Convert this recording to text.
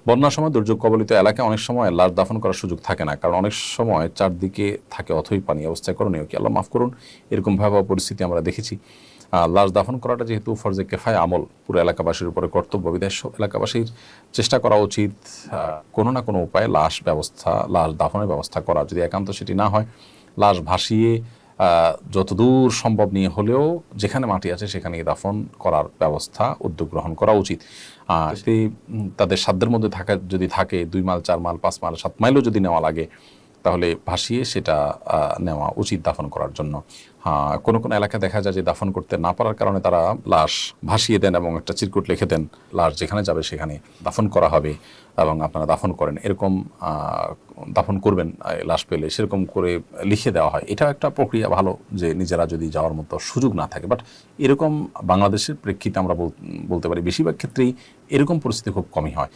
বন্যার সময় দুর্যোগ কবলিত এলাকায় অনেক সময় লাশ দাফন করার সুযোগ থাকে না, কারণ অনেক সময় চারদিকে থাকে অথই পানি। অবস্থায় করণীয় কি? আল্লাহ মাফ করুন, এরকম ভয়াবহ পরিস্থিতি আমরা দেখেছি। লাশ দাফন করাটা যেহেতু ফরজে কেফায় আমল, পুরো এলাকাবাসীর উপরে কর্তব্য, বিদেশ এলাকাবাসীর চেষ্টা করা উচিত কোনো না কোনো উপায়ে লাশ দাফনের ব্যবস্থা করা। যদি একান্ত সেটি না হয়, লাশ ভাসিয়ে যতদূর সম্ভব নিয়ে হলেও যেখানে মাটি আছে সেখানে দাফন করার ব্যবস্থা উদ্যোগ গ্রহণ করা উচিত। যদি তাদের সাধ্যের মধ্যে যদি থাকে 2 মাইল 4 মাইল 5 মাইল 7 মাইলও যদি নেওয়া লাগে, তাহলে ভাসিয়ে সেটা নেওয়া উচিত দাফন করার জন্য। কোনো কোনো এলাকায় দেখা যায় যে দাফন করতে না পারার কারণে তারা লাশ ভাসিয়ে দেন এবং একটা চিরকুট লিখে দেন, লাশ যেখানে যাবে সেখানে দাফন করা হবে এবং আপনারা দাফন করেন, এরকম দাফন করবেন লাশ পেলে, সেরকম করে লিখে দেওয়া হয়। এটাও একটা প্রক্রিয়া ভালো, যে নিজেরা যদি যাওয়ার মতো সুযোগ না থাকে। বাট এরকম বাংলাদেশের প্রেক্ষিতে আমরা বলতে পারি বেশিরভাগ ক্ষেত্রেই এরকম পরিস্থিতি খুব কমই হয়।